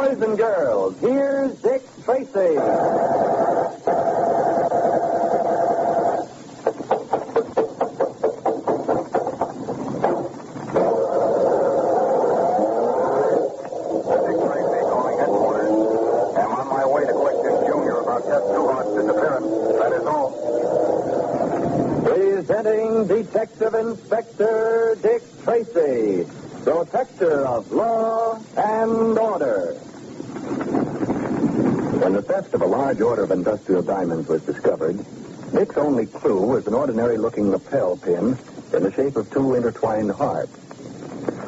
Boys and girls, here's Dick Tracy. Presenting Detective Inspector Dick Tracy, protector of law and order. When the theft of a large order of industrial diamonds was discovered, Dick's only clue was an ordinary-looking lapel pin in the shape of two intertwined hearts.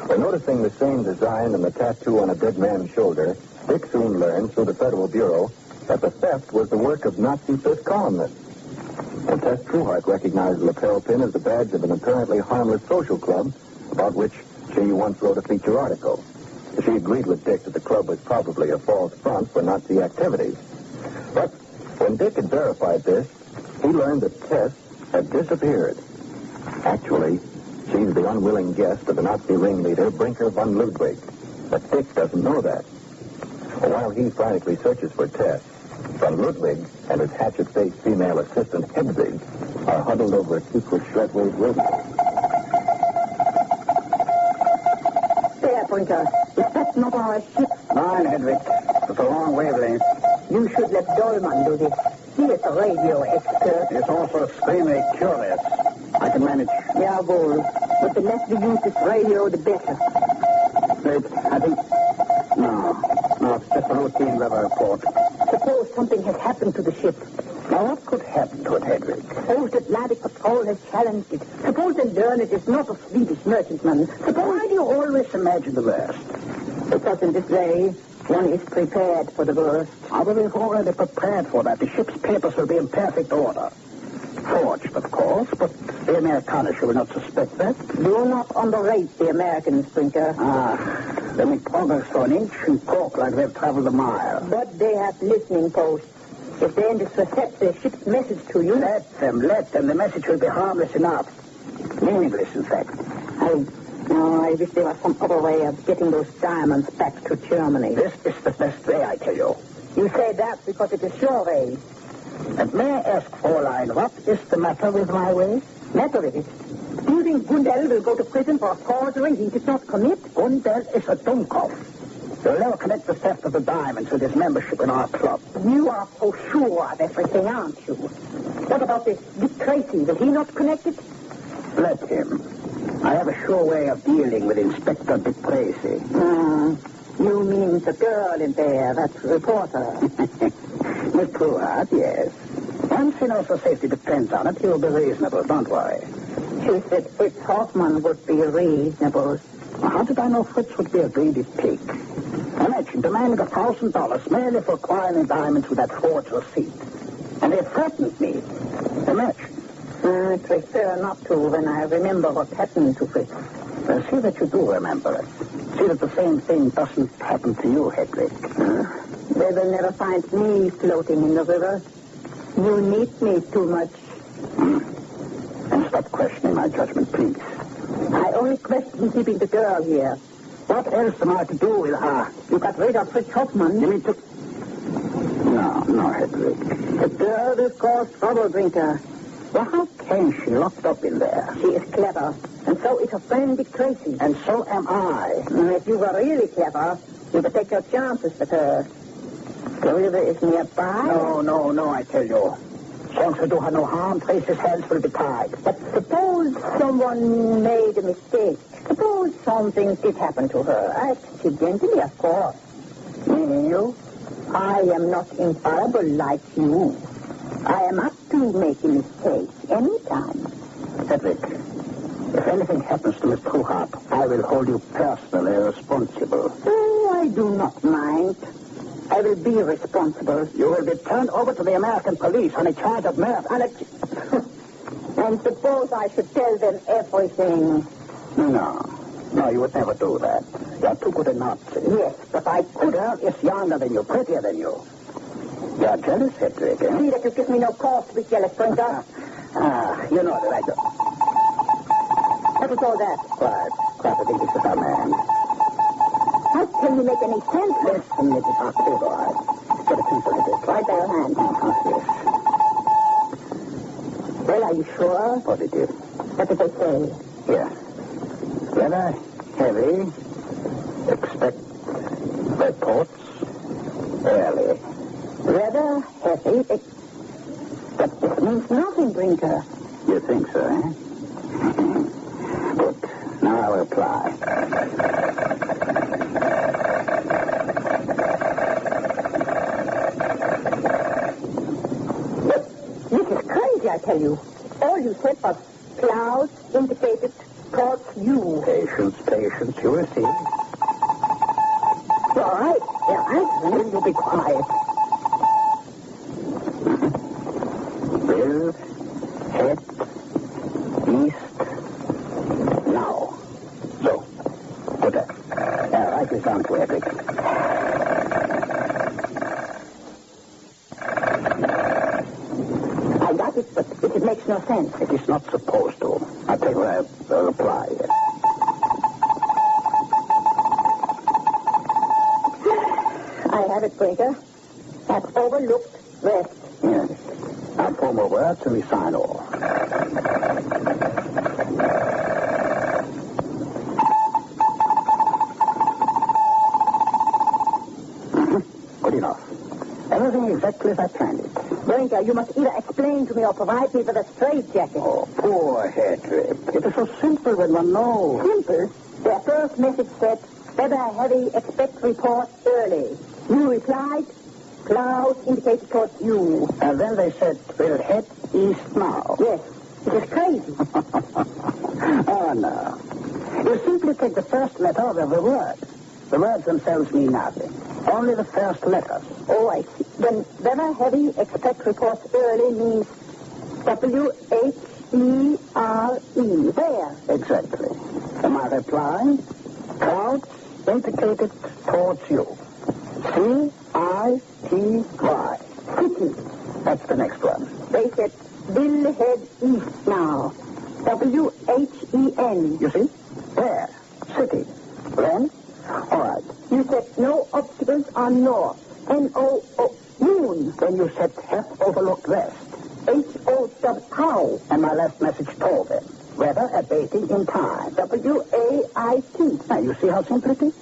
When noticing the same design and the tattoo on a dead man's shoulder, Dick soon learned through the Federal Bureau that the theft was the work of Nazi fifth columnists. And Tess Trueheart recognized the lapel pin as the badge of an apparently harmless social club about which she once wrote a feature article. She agreed with Dick that the club was probably a false front for Nazi activities. But when Dick had verified this, he learned that Tess had disappeared. Actually, she's the unwilling guest of the Nazi ringleader, Brinker von Ludwig. But Dick doesn't know that. While he frantically searches for Tess, von Ludwig and his hatchet-faced female assistant, Hedwig, are huddled over a secret shredwave radio. There, Brinker. Is that not our ship? Mine, Hedwig. It's a long wavelength. You should let Dolman do this. He is a radio expert. It's also extremely curious. I can manage. Jawohl. But the less we use this radio, the better. Wait, I think... No, it's just a routine weather report. Suppose something has happened to the ship. Now, what could happen to it, Hedwig? Suppose the Atlantic Patrol has challenged it. Suppose they learn it is not a Swedish merchantman. Why do you always imagine the worst? Because in this way, one is prepared for the worst. We've already prepared for that. The ship's papers will be in perfect order. Forged, of course, but the Amerikaners will not suspect that. Do not underrate the Americans, Brinker. They make progress for an inch and talk like they've traveled a mile. But they have listening posts. If they intercept their ship's message to you... Let them. The message will be harmless enough. Meaningless, in fact. I wish there was some other way of getting those diamonds back to Germany. This is the best way, I tell you. You say that because it is your way. And may I ask, Fräulein, what is the matter with my way? Matter with it? Do you think Gundel will go to prison for a forgery he did not commit? Gundel is a Dummkopf. He'll never connect the theft of the diamonds with his membership in our club. You are so sure of everything, aren't you? What about this Dick Tracy? Will he not connect it? Let him. I have a sure way of dealing with Inspector Dick Tracy. You mean the girl in there, that reporter? Miss Trueheart, yes. Once he knows the safety depends on it, he'll be reasonable, don't worry. She said Fritz Hoffman would be reasonable. How did I know Fritz would be a greedy pig? Imagine demanding $1,000 merely for acquiring diamonds with that forged receipt. And they threatened me. Imagine. I prefer not to when I remember what happened to Fritz. See that you do remember it. See that the same thing doesn't happen to you, Hedwig. They will never find me floating in the river. You need me too much. And stop questioning my judgment, please. I only question keeping the girl here. What else am I to do with her? You got rid of Fritz Hoffman. You mean to... No, Hedwig. The girl will cause trouble, Brinker. Well, how came she locked up in there? She is clever, and so is her friend Dick Tracy. And so am I. If you were really clever, you would take your chances with her. The river is nearby. No, I tell you. As long as I do her no harm, Tracy's hands will be tied. But suppose someone made a mistake. Suppose something did happen to her. Accidentally, of course. Meaning you? I am not infallible like you. I am up to make a mistake anytime. Hedwig, if anything happens to Miss Trueheart, I will hold you personally responsible. Oh, I do not mind. I will be responsible. You will be turned over to the American police on a charge of murder. And suppose I should tell them everything. No, you would never do that. You're too good a Nazi. Yes, but I could. The girl is younger than you, prettier than you. You're jealous, Hedwig, eh? See that you give me no cause to be jealous, Brinker. You know that I do. What was all that? Quiet. I think this is our man. How can you make any sense? Listen, Mrs. Octavia. Get a pencil at this. Right by your hand. Yes. Well, are you sure? Positive. What did they say? Here. Weather heavy. Expect reports early. Rather heavy. But this means nothing, Brinker. You think so, eh? Good. Now I'll reply. This is crazy, I tell you. All you said was clouds indicated towards you. Patience, patience. You will see. All right. Will you be quiet? Will head east now. So, put that. Write this down to Epic. I got it, but it makes no sense. It is not supposed to. I'll tell you a reply. I have it, Brinker. That's overlooked west. Yes. I'll form a word till we sign off. Good enough. Everything exactly as I planned it. Brinker, you must either explain to me or provide me with a straitjacket. Oh, poor Hedrick. It is so simple when one knows. Simple. Their first message said, weather heavy, expect report early. You replied, clouds indicated towards you. And then they said, we'll head east now. Yes. It is crazy. Oh, no. You simply take the first letter of every word. The words themselves mean nothing. Only the first letters. Oh, I see. Then weather heavy, expect reports early means W-H-E-R-E. There. Exactly. And my reply, clouds indicated towards you. C-I-T-Y. City. That's the next one. They said, will head east now. W-H-E-N. You see? There. City. Then? All right. You said no obstacles on north. N-O-O. Moon. Then you said have overlooked west. H-O-W. And my last message told them. Weather abating in time. W-A-I-T. Now, you see how simple it is?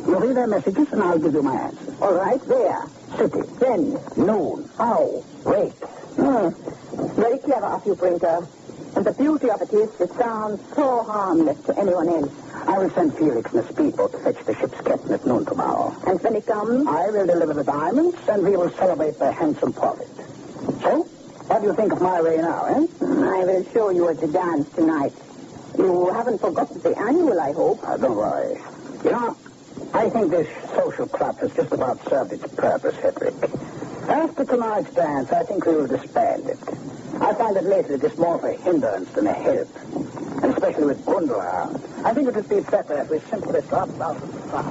You read their messages and I'll give you my answer. All right, there. City. Then. Noon. How? Wait. Very clever of you, Brinker. And the beauty of it is, it sounds so harmless to anyone else. I will send Felix in a speedboat to fetch the ship's captain at noon tomorrow. And when he comes? I will deliver the diamonds, and we will celebrate the handsome profit. So, what do you think of my way now, eh? I will show you at the dance tonight. You haven't forgotten the annual, I hope. Don't worry. You know, I think this social club has just about served its purpose, Hedrick. After tonight's dance, I think we will disband it. I find that lately it is more of a hindrance than a help. And especially with Gundel around. I think it would be better if we simply dropped out of the club.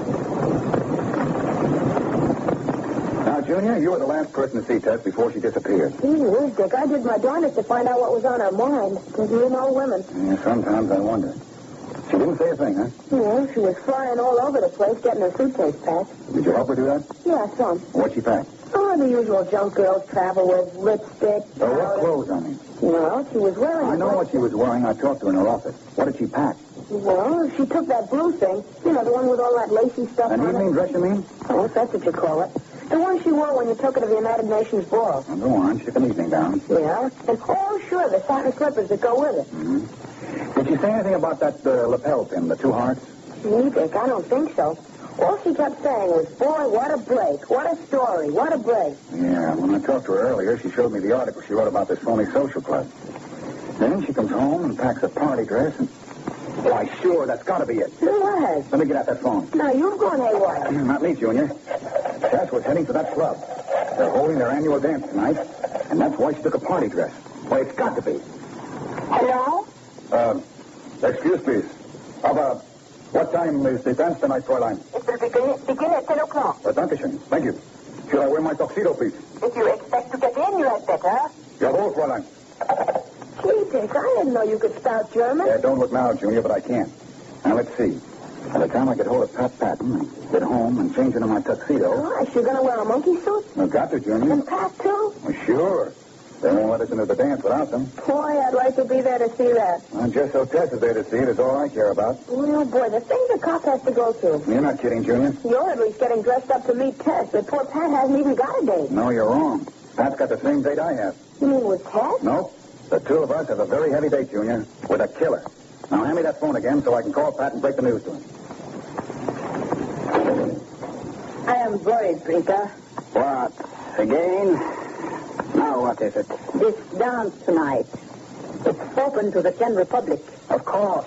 Now, Junior, you were the last person to see Tess before she disappeared. Gee, Dick, I did my darnest to find out what was on her mind. Because you know women. Yeah, sometimes I wonder. She didn't say a thing, huh? Yeah, she was flying all over the place, getting her suitcase packed. Did you help her do that? Yeah, some. What'd she pack? Oh, the usual junk girls travel with. Lipstick. Oh, what powder. clothes, I mean? Well, she was wearing... I know what she was wearing. I talked to her in her office. What did she pack? Well, she took that blue thing. You know, the one with all that lacy stuff An on evening it. dress, you mean? Oh, if that's what you call it. The one she wore when you took her to the United Nations ball. Well, go on. Ship an evening gown. Yeah. And, oh, sure, the satin slippers that go with it. Mm-hmm. Did she say anything about that lapel pin, the 2 hearts? Gee, Dick, I don't think so. All she kept saying was, boy, what a break. What a story. What a break. Yeah, when I talked to her earlier, she showed me the article she wrote about this phony social club. Then she comes home and packs a party dress and... Why, sure, that's got to be it. Who was? Let me get out that phone. Now, you've gone haywire. Not me, Junior. Tess was heading for that club. They're holding their annual dance tonight, and that's why she took a party dress. Why, it's got to be. Hello? Excuse, please. What time is the dance tonight, Fräulein? It will begin at 10 o'clock. Dankeschön. Thank you. Should I wear my tuxedo, please? If you expect to get in, you had better. Jawohl, Fräulein. Gee, Dick, I didn't know you could spout German. Yeah, don't look now, Junior, but I can. Now, let's see. By the time I get hold of Pat Patton, get home, and change into my tuxedo... Gosh, you're going to wear a monkey suit? I've got to, Junior. And Pat, too? Well, sure. They won't let us into the dance without them. Boy, I'd like to be there to see that. Well, just so Tess is there to see it is all I care about. Oh, boy, the things a cop has to go through. You're not kidding, Junior. You're at least getting dressed up to meet Tess, but poor Pat hasn't even got a date. No, you're wrong. Pat's got the same date I have. You mean with Tess? No. The two of us have a very heavy date, Junior, with a killer. Now, hand me that phone again so I can call Pat and break the news to him. I am worried, Brinker. What? Again? Now, what is it? This dance tonight. It's open to the general public. Of course.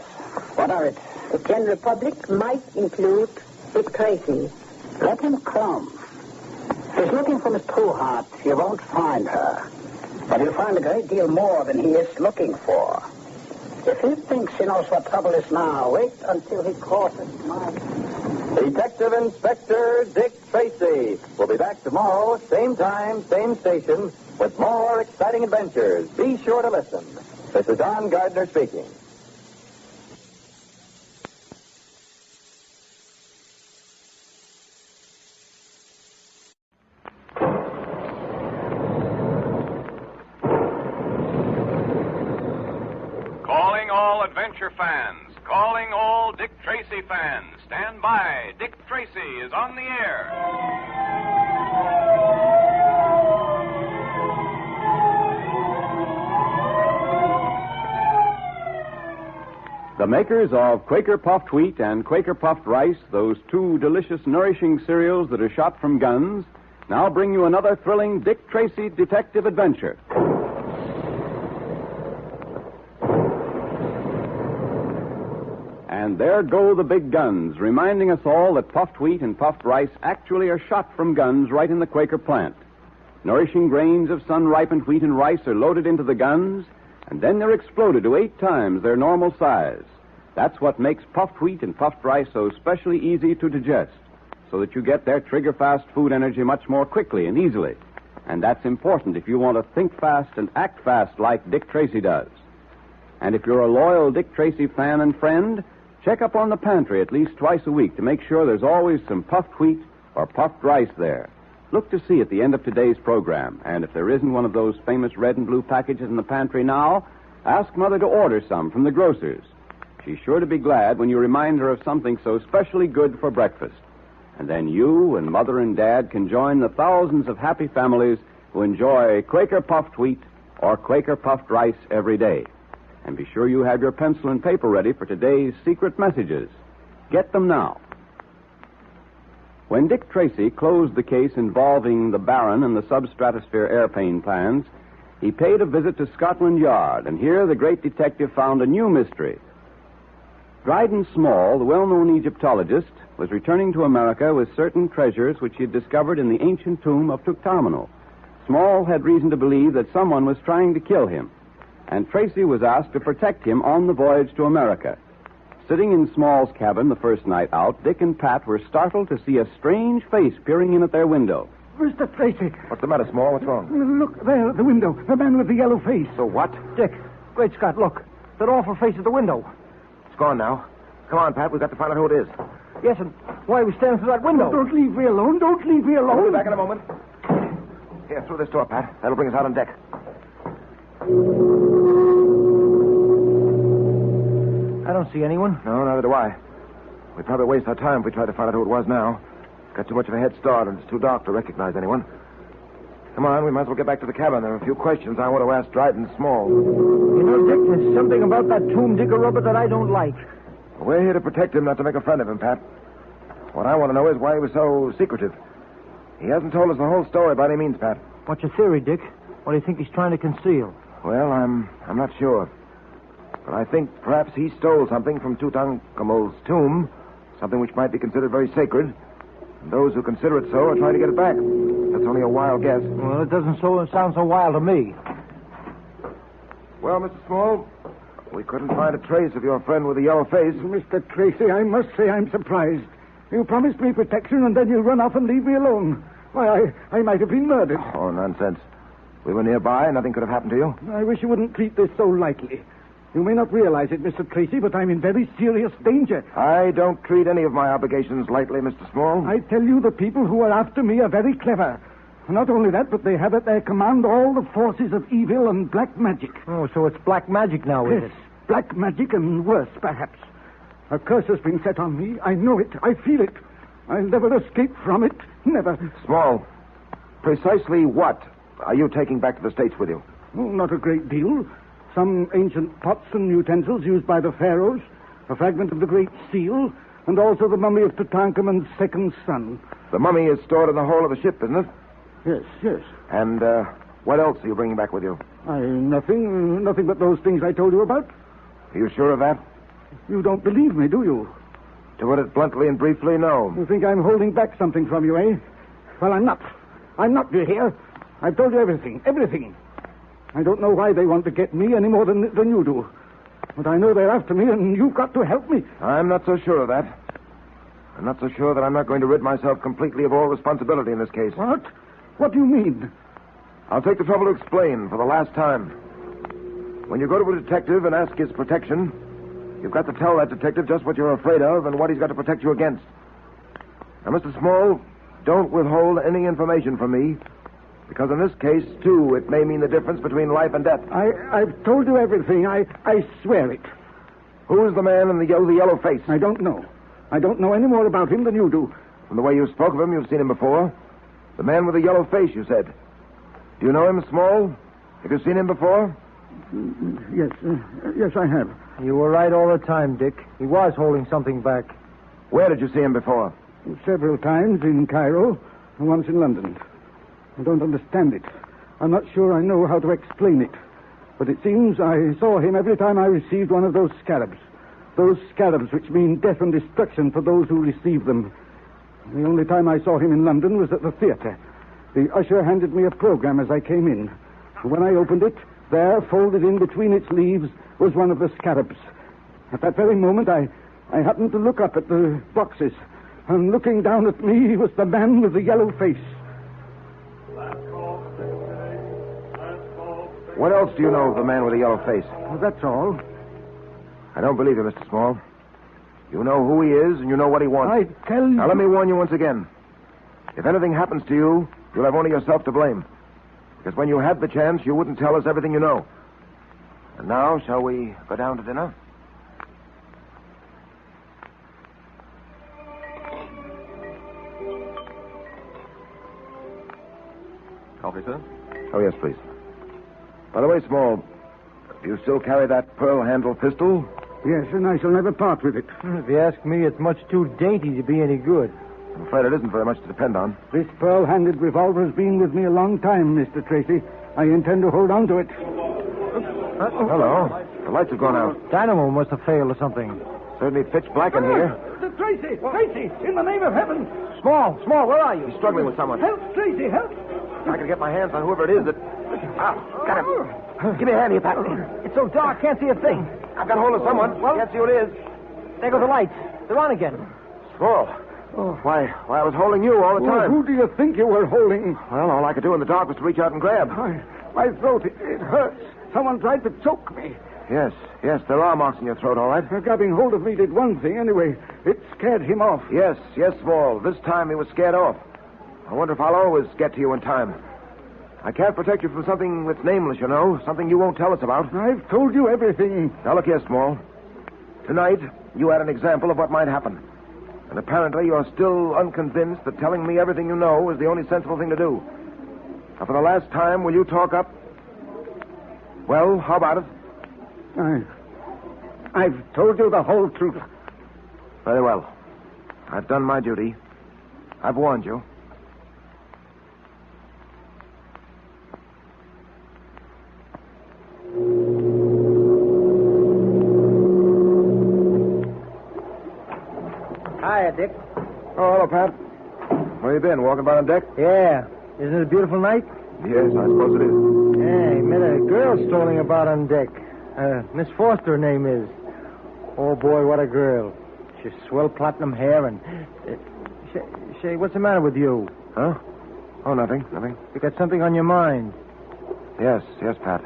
What of it? The general public might include Dick Tracy. Let him come. If he's looking for Miss Trueheart, you won't find her. But he'll find a great deal more than he is looking for. If he thinks he knows what trouble is now, wait until he crosses my... Detective Inspector Dick Tracy will be back tomorrow, same time, same station, with more exciting adventures. Be sure to listen. This is Don Gardner speaking. Calling all adventure fans. Calling all Dick Tracy fans. Stand by. Dick Tracy is on the air. The makers of Quaker Puffed Wheat and Quaker Puffed Rice, those two delicious, nourishing cereals that are shot from guns, now bring you another thrilling Dick Tracy detective adventure. And there go the big guns, reminding us all that puffed wheat and puffed rice actually are shot from guns right in the Quaker plant. Nourishing grains of sun-ripened wheat and rice are loaded into the guns, and then they're exploded to 8 times their normal size. That's what makes puffed wheat and puffed rice so especially easy to digest, so that you get their trigger-fast food energy much more quickly and easily. And that's important if you want to think fast and act fast like Dick Tracy does. And if you're a loyal Dick Tracy fan and friend, check up on the pantry at least twice a week to make sure there's always some puffed wheat or puffed rice there. Look to see at the end of today's program, and if there isn't one of those famous red and blue packages in the pantry now, ask Mother to order some from the grocer's. She's sure to be glad when you remind her of something so specially good for breakfast. And then you and Mother and Dad can join the thousands of happy families who enjoy Quaker Puffed Wheat or Quaker Puffed Rice every day. And be sure you have your pencil and paper ready for today's secret messages. Get them now. When Dick Tracy closed the case involving the Baron and the substratosphere airplane plans, he paid a visit to Scotland Yard, and here the great detective found a new mystery. Dryden Small, the well-known Egyptologist, was returning to America with certain treasures which he had discovered in the ancient tomb of Tutankhamun. Small had reason to believe that someone was trying to kill him, and Tracy was asked to protect him on the voyage to America. Sitting in Small's cabin the first night out, Dick and Pat were startled to see a strange face peering in at their window. Mr. Tracy. What's the matter, Small? What's wrong? Look, there at the window. The man with the yellow face. So what? Dick. Great Scott, look. That awful face at the window. It's gone now. Come on, Pat. We've got to find out who it is. Yes, and why are we standing through that window? Don't leave me alone. Don't leave me alone. We'll be back in a moment. Here, through this door, Pat. That'll bring us out on deck. I don't see anyone. No, neither do I. We'd probably waste our time if we tried to find out who it was now. Got too much of a head start, and it's too dark to recognize anyone. Come on, we might as well get back to the cabin. There are a few questions I want to ask Dryden Small. You know, Dick, there's something about that tomb digger rubber that I don't like. We're here to protect him, not to make a friend of him, Pat. What I want to know is why he was so secretive. He hasn't told us the whole story by any means, Pat. What's your theory, Dick? What do you think he's trying to conceal? Well, I'm not sure. But I think perhaps he stole something from Tutankhamun's tomb, something which might be considered very sacred. And those who consider it so are trying to get it back. That's only a wild guess. Well, it doesn't sound so wild to me. Well, Mr. Small, we couldn't find a trace of your friend with the yellow face. Mr. Tracy, I must say I'm surprised. You promised me protection, and then you run off and leave me alone. Why, I might have been murdered. Oh, nonsense. We were nearby. Nothing could have happened to you. I wish you wouldn't treat this so lightly. You may not realize it, Mr. Tracy, but I'm in very serious danger. I don't treat any of my obligations lightly, Mr. Small. I tell you, the people who are after me are very clever. Not only that, but they have at their command all the forces of evil and black magic. Oh, so it's black magic now, is Yes, it? black magic and worse, perhaps. A curse has been set on me. I know it. I feel it. I'll never escape from it. Never. Small, precisely what are you taking back to the States with you? Oh, not a great deal. Some ancient pots and utensils used by the pharaohs, a fragment of the Great Seal, and also the mummy of Tutankhamun's second son. The mummy is stored in the hold of the ship, isn't it? Yes, yes. And what else are you bringing back with you? Nothing but those things I told you about. Are you sure of that? You don't believe me, do you? To put it bluntly and briefly, no. You think I'm holding back something from you, eh? Well, I'm not. I'm not, do you hear? I've told you everything. Everything. I don't know why they want to get me any more than you do. But I know they're after me, and you've got to help me. I'm not so sure of that. I'm not so sure that I'm not going to rid myself completely of all responsibility in this case. What? What do you mean? I'll take the trouble to explain for the last time. When you go to a detective and ask his protection, you've got to tell that detective just what you're afraid of and what he's got to protect you against. Now, Mr. Small, don't withhold any information from me, because in this case, too, it may mean the difference between life and death. I've told you everything. I swear it. Who is the man in the yellow face? I don't know. I don't know any more about him than you do. From the way you spoke of him, you've seen him before. The man with the yellow face, you said. Do you know him, Small? Have you seen him before? Yes, I have. You were right all the time, Dick. He was holding something back. Where did you see him before? Several times in Cairo and once in London. I don't understand it. I'm not sure I know how to explain it. But it seems I saw him every time I received one of those scarabs. Those scarabs which mean death and destruction for those who receive them. The only time I saw him in London was at the theater. The usher handed me a program as I came in. When I opened it, there, folded in between its leaves, was one of the scarabs. At that very moment, I happened to look up at the boxes. And looking down at me was the man with the yellow face. What else do you know of the man with the yellow face? Well, that's all. I don't believe you, Mr. Small. You know who he is, and you know what he wants. I tell you... Now, let me warn you once again. If anything happens to you, you'll have only yourself to blame. Because when you had the chance, you wouldn't tell us everything you know. And now, shall we go down to dinner? Coffee, sir? Oh, yes, please. By the way, Small, do you still carry that pearl-handled pistol? Yes, and I shall never part with it. If you ask me, it's much too dainty to be any good. I'm afraid it isn't very much to depend on. This pearl-handled revolver has been with me a long time, Mr. Tracy. I intend to hold on to it. Hello. The lights have gone out. Dynamo must have failed or something. Certainly pitch black in here. Tracy! Tracy! In the name of heaven! Small, where are you? He's struggling with someone. Help, Tracy, help! If I can get my hands on whoever it is that... Got him. Give me a hand here, Pat. It's so dark, can't see a thing. I've got hold of someone. Can't see who it is. There go the lights. They're on again. Small. Why, I was holding you all the Well, time. who do you think you were holding? Well, all I could do in the dark was to reach out and grab. My throat, it hurts. Someone tried to choke me. Yes, there are marks in your throat, all right. Grabbing hold of me did one thing anyway. It scared him off. Yes, Small. This time he was scared off. I wonder if I'll always get to you in time. I can't protect you from something that's nameless, you know. Something you won't tell us about. I've told you everything. Now, look here, Small. Tonight, you had an example of what might happen. And apparently you're still unconvinced that telling me everything you know is the only sensible thing to do. Now, for the last time, will you talk up? Well, how about it? I've told you the whole truth. Very well. I've done my duty. I've warned you. Hiya, Dick. Oh, hello, Pat. Where you been? Walking about on deck? Yeah. Isn't it a beautiful night? Yes, I suppose it is. Yeah, he met a girl strolling about on deck. Miss Foster, her name is. Oh, boy, what a girl. She's swell platinum hair and... Say, what's the matter with you? Huh? Oh, nothing. You got something on your mind. Yes, Pat.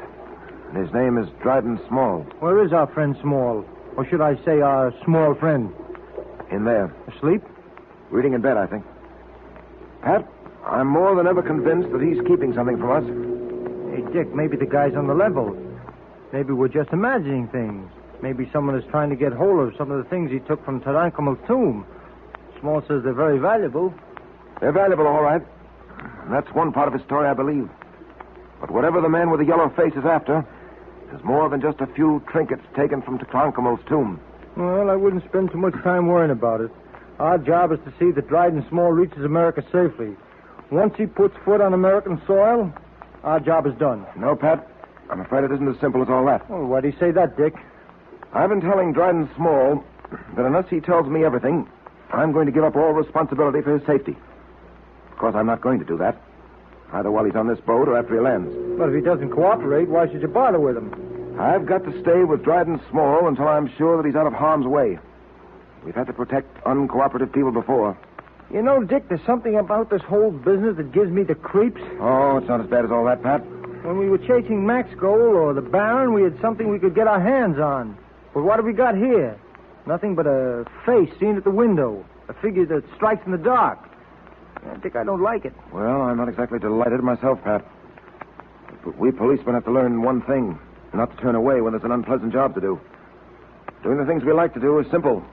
And his name is Dryden Small. Where is our friend Small? Or should I say our small friend? In there. Asleep? Reading in bed, I think. Pat, I'm more than ever convinced that he's keeping something from us. Hey, Dick, maybe the guy's on the level. Maybe we're just imagining things. Maybe someone is trying to get hold of some of the things he took from Tutankhamun's tomb. Small says they're very valuable. They're valuable, all right. And that's one part of his story, I believe. But whatever the man with the yellow face is after, is more than just a few trinkets taken from Tutankhamun's tomb. Well, I wouldn't spend too much time worrying about it. Our job is to see that Dryden Small reaches America safely. Once he puts foot on American soil, our job is done. No, Pat. I'm afraid it isn't as simple as all that. Well, why do you say that, Dick? I've been telling Dryden Small that unless he tells me everything, I'm going to give up all responsibility for his safety. Of course, I'm not going to do that. Either while he's on this boat or after he lands. But if he doesn't cooperate, why should you bother with him? I've got to stay with Dryden Small until I'm sure that he's out of harm's way. We've had to protect uncooperative people before. You know, Dick, there's something about this whole business that gives me the creeps. Oh, it's not as bad as all that, Pat. When we were chasing Max Gold or the Baron, we had something we could get our hands on. But what have we got here? Nothing but a face seen at the window. A figure that strikes in the dark. Dick, I don't like it. Well, I'm not exactly delighted myself, Pat. But we policemen have to learn one thing. Not to turn away when there's an unpleasant job to do. Doing the things we like to do is simple.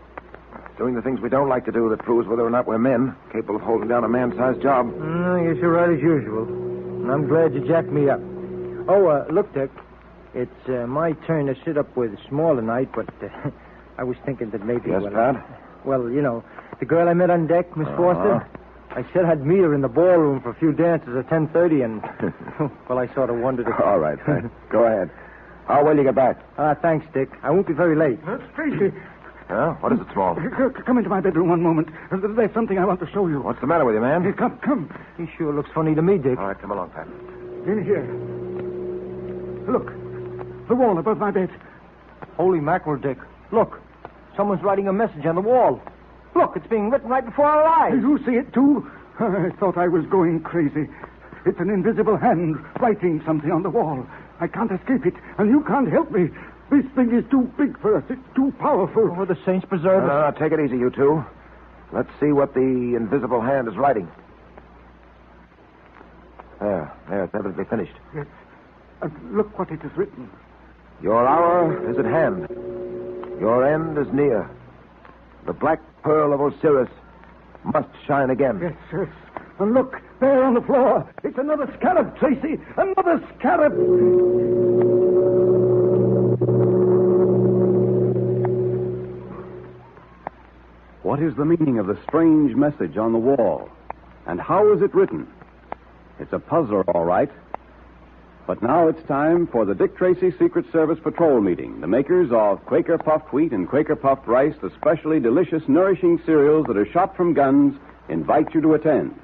Doing the things we don't like to do that proves whether or not we're men, capable of holding down a man-sized job. I guess you're right as usual. And I'm glad you jacked me up. Oh, look, Dick. It's my turn to sit up with Small tonight, but I was thinking that maybe... Yes, Pat? Well, you know, the girl I met on deck, Miss Foster, I said I'd meet her in the ballroom for a few dances at 10:30, and, well, I sort of wondered if... All right, Pat. Go ahead. How will you get back? Thanks, Dick. I won't be very late. Tracy. Huh? What is it, Small? Come into my bedroom one moment. There's something I want to show you. What's the matter with you, man? Come. He sure looks funny to me, Dick. All right, come along, Pat. In here. Look. The wall above my bed. Holy mackerel, Dick. Look. Someone's writing a message on the wall. Look, it's being written right before our eyes. You see it, too? I thought I was going crazy. It's an invisible hand writing something on the wall. I can't escape it, and you can't help me. This thing is too big for us. It's too powerful. Oh, the saints preserve us. No, take it easy, you two. Let's see what the invisible hand is writing. There, it's evidently finished. Yes. And look what it has written. Your hour is at hand. Your end is near. The black pearl of Osiris must shine again. Yes. And look, there on the floor. It's another scarab, Tracy. Another scarab. What is the meaning of the strange message on the wall? And how is it written? It's a puzzler, all right. But now it's time for the Dick Tracy Secret Service Patrol meeting. The makers of Quaker Puffed Wheat and Quaker Puffed Rice, the specially delicious, nourishing cereals that are shot from guns, invite you to attend.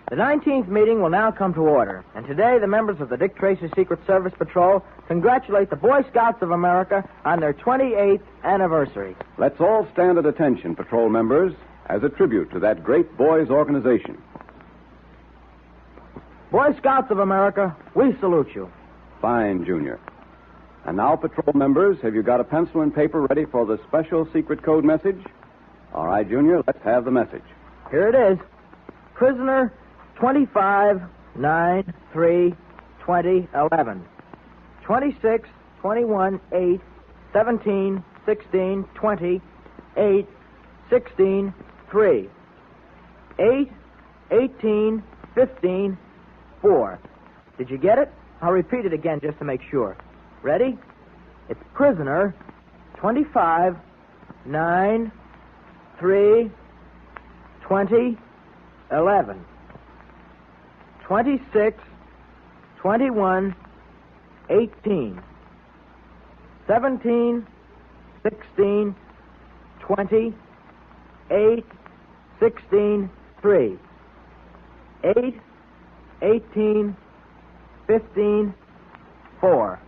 The 19th meeting will now come to order. And today, the members of the Dick Tracy Secret Service Patrol congratulate the Boy Scouts of America on their 28th anniversary. Let's all stand at attention, patrol members, as a tribute to that great boys' organization. Boy Scouts of America, we salute you. Fine, Junior. And now, patrol members, have you got a pencil and paper ready for the special secret code message? All right, Junior, let's have the message. Here it is. Prisoner 25-9-3-20-11. 26, 21, 8, 17, 16, 20, 8, 16, 3. 8, 18, 15, 4. Did you get it? I'll repeat it again just to make sure. Ready? It's prisoner 25, 9, 3, 20, 11. 26, 21, 18. 17, 16, 20, 8, 16, 3. 8, 18, 15, 4.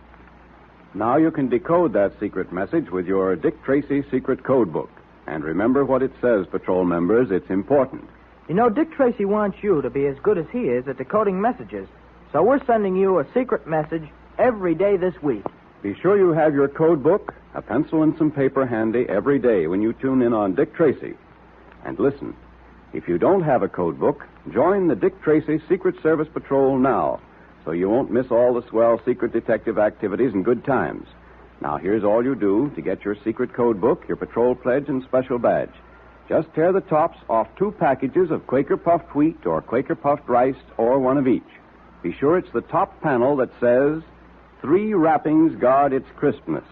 Now you can decode that secret message with your Dick Tracy secret code book. And remember what it says, patrol members. It's important. You know, Dick Tracy wants you to be as good as he is at decoding messages. So we're sending you a secret message every day this week. Be sure you have your code book, a pencil, and some paper handy every day when you tune in on Dick Tracy. And listen, if you don't have a code book, join the Dick Tracy Secret Service Patrol now, so you won't miss all the swell secret detective activities and good times. Now, here's all you do to get your secret code book, your patrol pledge, and special badge. Just tear the tops off 2 packages of Quaker puffed wheat or Quaker puffed rice, or one of each. Be sure it's the top panel that says, 3 wrappings guard its crispness.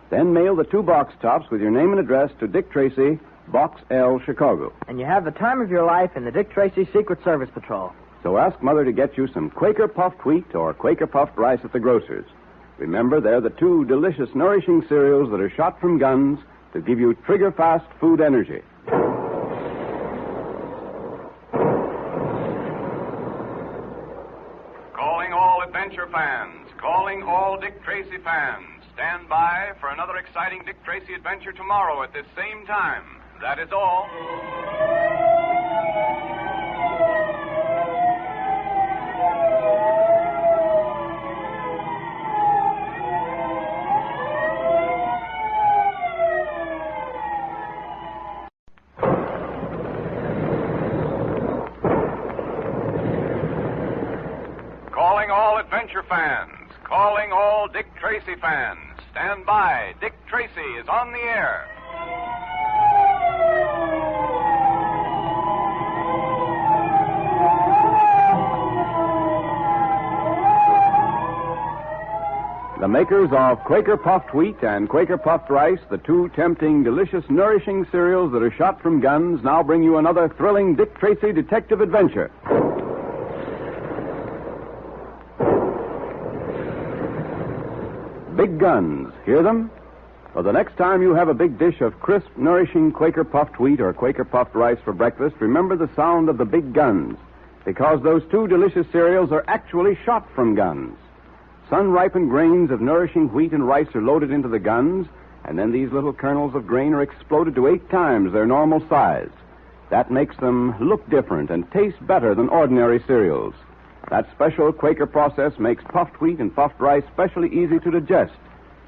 Then mail the 2 box tops with your name and address to Dick Tracy, Box L, Chicago. And you have the time of your life in the Dick Tracy Secret Service Patrol. So ask Mother to get you some Quaker puffed wheat or Quaker puffed rice at the grocer's. Remember, they're the 2 delicious, nourishing cereals that are shot from guns to give you trigger-fast food energy. Calling all adventure fans, calling all Dick Tracy fans. Stand by for another exciting Dick Tracy adventure tomorrow at this same time. That is all. Calling all adventure fans, calling all Dick Tracy fans. Stand by. Dick Tracy is on the air. The makers of Quaker puffed wheat and Quaker puffed rice, the 2 tempting, delicious, nourishing cereals that are shot from guns, now bring you another thrilling Dick Tracy detective adventure. Big guns. Hear them? Well, the next time you have a big dish of crisp, nourishing Quaker puffed wheat or Quaker puffed rice for breakfast, remember the sound of the big guns, because those 2 delicious cereals are actually shot from guns. Sun-ripened grains of nourishing wheat and rice are loaded into the guns, and then these little kernels of grain are exploded to 8 times their normal size. That makes them look different and taste better than ordinary cereals. That special Quaker process makes puffed wheat and puffed rice specially easy to digest,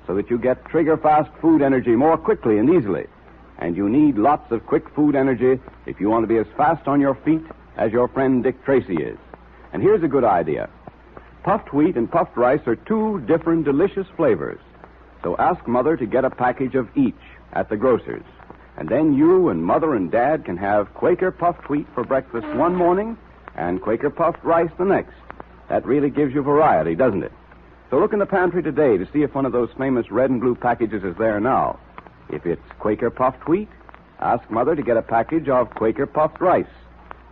so that you get trigger-fast food energy more quickly and easily. And you need lots of quick food energy if you want to be as fast on your feet as your friend Dick Tracy is. And here's a good idea. Puffed wheat and puffed rice are 2 different delicious flavors. So ask Mother to get a package of each at the grocer's. And then you and Mother and Dad can have Quaker puffed wheat for breakfast one morning and Quaker puffed rice the next. That really gives you variety, doesn't it? So look in the pantry today to see if one of those famous red and blue packages is there now. If it's Quaker puffed wheat, ask Mother to get a package of Quaker puffed rice.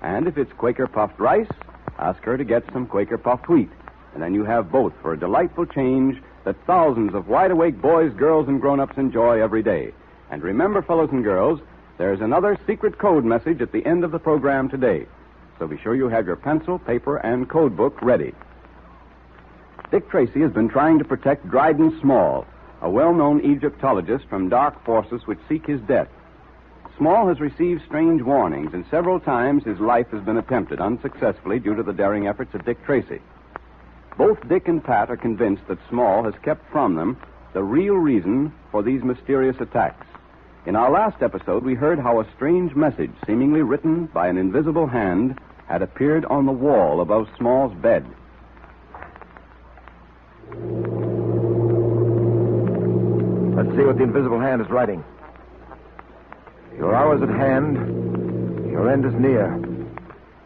And if it's Quaker puffed rice, ask her to get some Quaker puffed wheat. And then you have both for a delightful change that thousands of wide-awake boys, girls, and grown-ups enjoy every day. And remember, fellows and girls, there's another secret code message at the end of the program today. So be sure you have your pencil, paper, and code book ready. Dick Tracy has been trying to protect Dryden Small, a well-known Egyptologist, from dark forces which seek his death. Small has received strange warnings, and several times his life has been attempted unsuccessfully due to the daring efforts of Dick Tracy. Both Dick and Pat are convinced that Small has kept from them the real reason for these mysterious attacks. In our last episode, we heard how a strange message, seemingly written by an invisible hand, had appeared on the wall above Small's bed. Let's see what the invisible hand is writing. Your hour is at hand. Your end is near.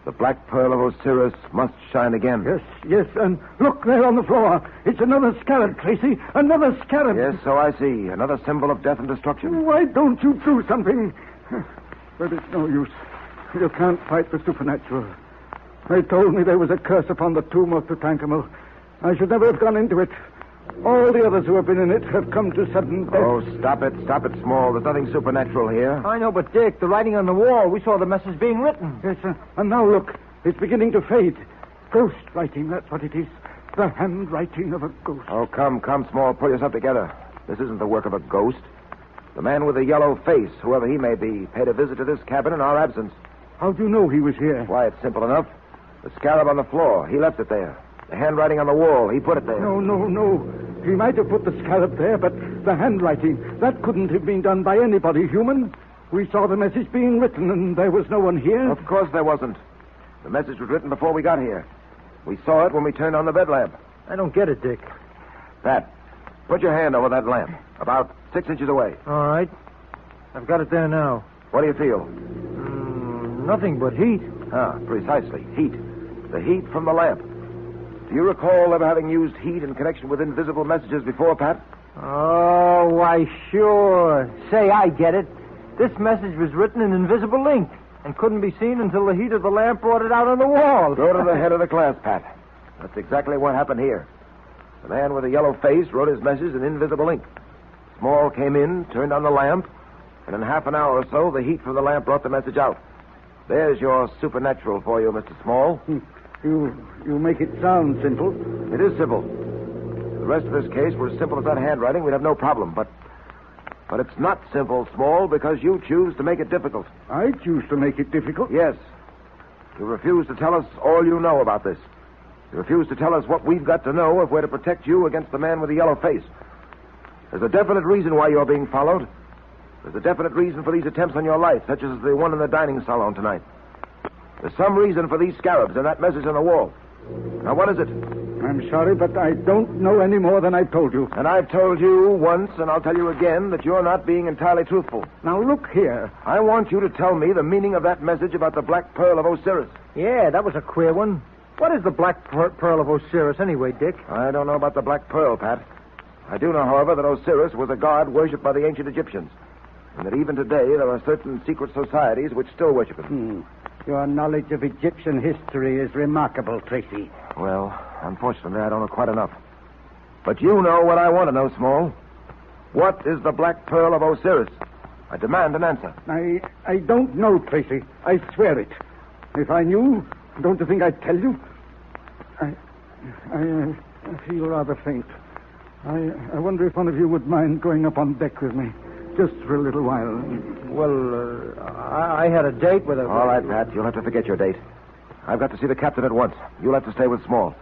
The black pearl of Osiris must shine again. Yes, and look there on the floor. It's another scarab, Tracy. Another scarab. Yes, so I see. Another symbol of death and destruction. Why don't you do something? But it's no use. You can't fight the supernatural. They told me there was a curse upon the tomb of Tutankhamun. I should never have gone into it. All the others who have been in it have come to sudden death. Oh, stop it, Small. There's nothing supernatural here. I know, but Dick, the writing on the wall, we saw the message being written. Yes, and now look, it's beginning to fade. Ghost writing, that's what it is. The handwriting of a ghost. Oh, come, Small, pull yourself together. This isn't the work of a ghost. The man with the yellow face, whoever he may be, paid a visit to this cabin in our absence. How do you know he was here? Why, it's simple enough. The scarab on the floor, he left it there. The handwriting on the wall. He put it there. No. He might have put the scarab there, but the handwriting, that couldn't have been done by anybody human. We saw the message being written, and there was no one here. Of course there wasn't. The message was written before we got here. We saw it when we turned on the bed lamp. I don't get it, Dick. Pat, put your hand over that lamp, about 6 inches away. All right. I've got it there now. What do you feel? Nothing but heat. Ah, precisely. Heat. The heat from the lamp. Do you recall ever having used heat in connection with invisible messages before, Pat? Oh, why, sure. Say, I get it. This message was written in invisible ink and couldn't be seen until the heat of the lamp brought it out on the wall. Go to the head of the class, Pat. That's exactly what happened here. The man with the yellow face wrote his message in invisible ink. Small came in, turned on the lamp, and in half an hour or so, the heat from the lamp brought the message out. There's your supernatural for you, Mr. Small. You make it sound simple. It is simple. If the rest of this case were as simple as that handwriting, we'd have no problem. But it's not simple, Small, because you choose to make it difficult. I choose to make it difficult? Yes. You refuse to tell us all you know about this. You refuse to tell us what we've got to know if we're to protect you against the man with the yellow face. There's a definite reason why you're being followed. There's a definite reason for these attempts on your life, such as the one in the dining salon tonight. There's some reason for these scarabs and that message on the wall. Now, what is it? I'm sorry, but I don't know any more than I've told you. And I've told you once, and I'll tell you again, that you're not being entirely truthful. Now, look here. I want you to tell me the meaning of that message about the Black Pearl of Osiris. Yeah, that was a queer one. What is the Black Pearl of Osiris anyway, Dick? I don't know about the Black Pearl, Pat. I do know, however, that Osiris was a god worshipped by the ancient Egyptians, and that even today there are certain secret societies which still worship him. Your knowledge of Egyptian history is remarkable, Tracy. Well, unfortunately, I don't know quite enough. But you know what I want to know, Small. What is the Black Pearl of Osiris? I demand an answer. I don't know, Tracy. I swear it. If I knew, don't you think I'd tell you? I feel rather faint. I wonder if one of you would mind going up on deck with me, just for a little while. Well, I had a date with a... All right, Pat, you'll have to forget your date. I've got to see the captain at once. You'll have to stay with Small.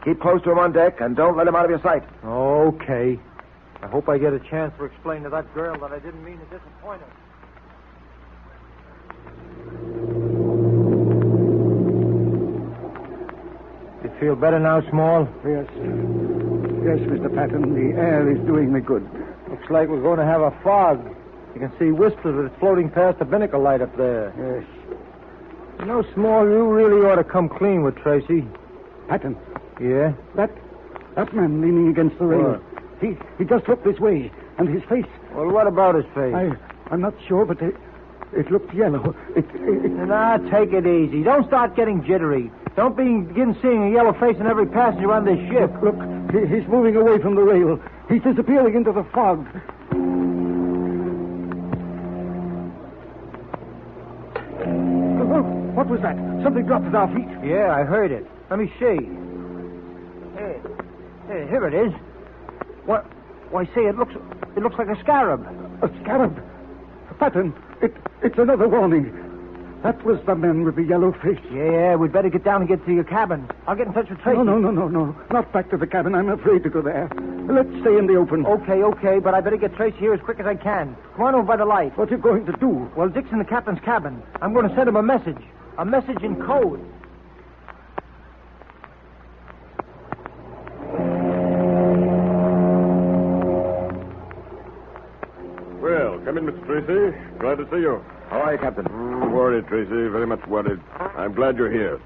Keep close to him on deck, and don't let him out of your sight. Okay. I hope I get a chance to explain to that girl that I didn't mean to disappoint her. You feel better now, Small? Yes. Yes, Mr. Patton. The air is doing me good. Looks like we're going to have a fog. You can see wisps of it floating past the binnacle light up there. Yes. You know, Small, you really ought to come clean with Tracy. Patton. Yeah? That man leaning against the rail. What? He just looked this way, and his face. Well, what about his face? I'm not sure, but it looked yellow. Now, take it easy. Don't start getting jittery. Don't begin seeing a yellow face in every passenger on this ship. Look, he's moving away from the rail. He's disappearing into the fog. What was that? Something dropped at our feet. Yeah, I heard it. Let me see. Hey, here it is. What? Why, say, it looks like a scarab. A scarab? Patton, it's another warning. That was the man with the yellow face. Yeah, we'd better get down and get to your cabin. I'll get in touch with Tracy. No. Not back to the cabin. I'm afraid to go there. Let's stay in the open. Okay, but I better get Tracy here as quick as I can. Come on over by the light. What are you going to do? Well, Dick's in the captain's cabin. I'm going to send him a message. A message in code. Well, come in, Mr. Tracy. Glad to see you. How are you, Captain? Worried, Tracy. Very much worried. I'm glad you're here.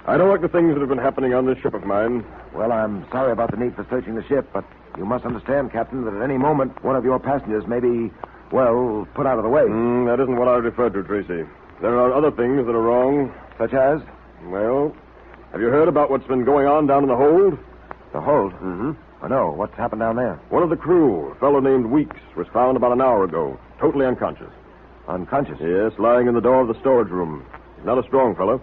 I don't like the things that have been happening on this ship of mine. Well, I'm sorry about the need for searching the ship, but you must understand, Captain, that at any moment one of your passengers may be, well, put out of the way. That isn't what I referred to, Tracy. There are other things that are wrong. Such as? Well, have you heard about what's been going on down in the hold? The hold? Mm-hmm. Oh, no. What's happened down there? One of the crew, a fellow named Weeks, was found about an hour ago, totally unconscious. Unconscious? Yes, lying in the door of the storage room. He's not a strong fellow.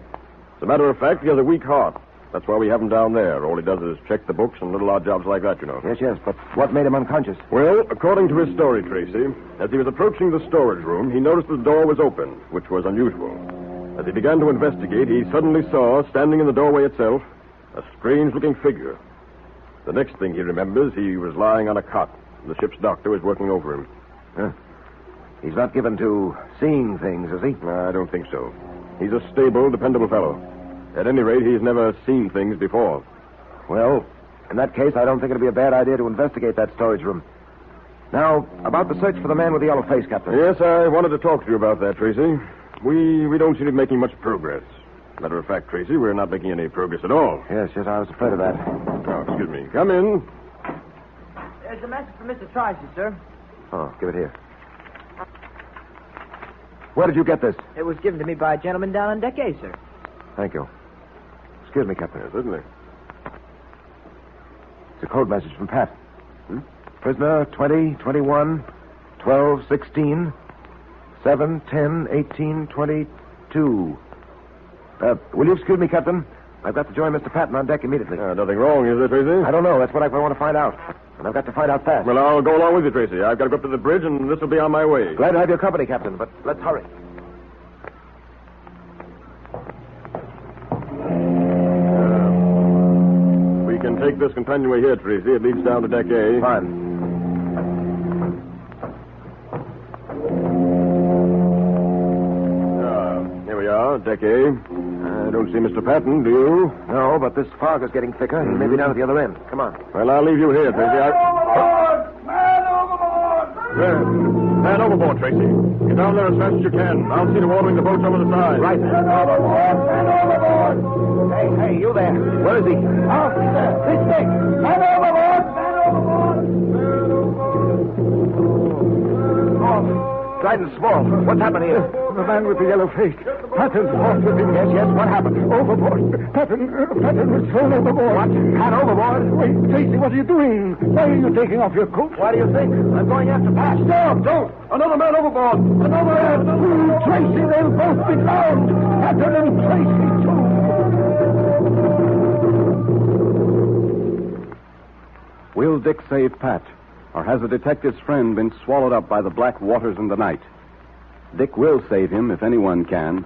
As a matter of fact, he has a weak heart. That's why we have him down there. All he does is check the books and little odd jobs like that, you know. Yes, but what made him unconscious? Well, according to his story, Tracy, as he was approaching the storage room, he noticed the door was open, which was unusual. As he began to investigate, he suddenly saw, standing in the doorway itself, A strange-looking figure. The next thing he remembers, he was lying on a cot. The ship's doctor was working over him. Huh. He's not given to seeing things, is he? No, I don't think so. He's a stable, dependable fellow. At any rate, he's never seen things before. Well, in that case, I don't think it'd be a bad idea to investigate that storage room. Now, about the search for the man with the yellow face, Captain. Yes, I wanted to talk to you about that, Tracy. We don't seem to be making much progress. Matter of fact, Tracy, we're not making any progress at all. Yes, I was afraid of that. Oh, excuse me. Come in. There's a message from Mr. Tracy, sir. Oh, give it here. Where did you get this? It was given to me by a gentleman down on deck A, sir. Thank you. Excuse me, Captain. Yes, certainly. It's a code message from Pat. Prisoner 20, 21, 12, 16, 7, 10, 18, 22. Will you excuse me, Captain? I've got to join Mr. Patton on deck immediately. Nothing wrong, is there, Tracy? I don't know. That's what I want to find out. And I've got to find out fast. Well, I'll go along with you, Tracy. I've got to go up to the bridge, and this will be on my way. Glad to have your company, Captain, but let's hurry. We can take this companionway here, Tracy. It leads down to deck A. Fine. Here we are, deck A. I don't see Mr. Patton, do you? No, but this fog is getting thicker. He may be down at the other end. Come on. Well, I'll leave you here, Tracy. Man overboard! Man overboard! Man overboard, Tracy. Get down there as fast as you can. I'll see to ordering the boats over the side. Right. Man overboard! Man overboard! Hey, you there. Where is he? Off there! This thing! Man overboard! Man overboard! Man overboard! Dryden Small. What's happened here? The man with the yellow face. Patton fought with him. Yes. What happened? Overboard. Patton was thrown overboard. What? Pat overboard? Wait, Tracy, what are you doing? Why are you taking off your coat? What do you think? I'm going after Pat. Stop! Don't! Another man overboard! Another man! Tracy, they'll both be drowned! Patton and Tracy, too! Will Dick save Pat? Or has the detective's friend been swallowed up by the black waters in the night? Dick will save him if anyone can.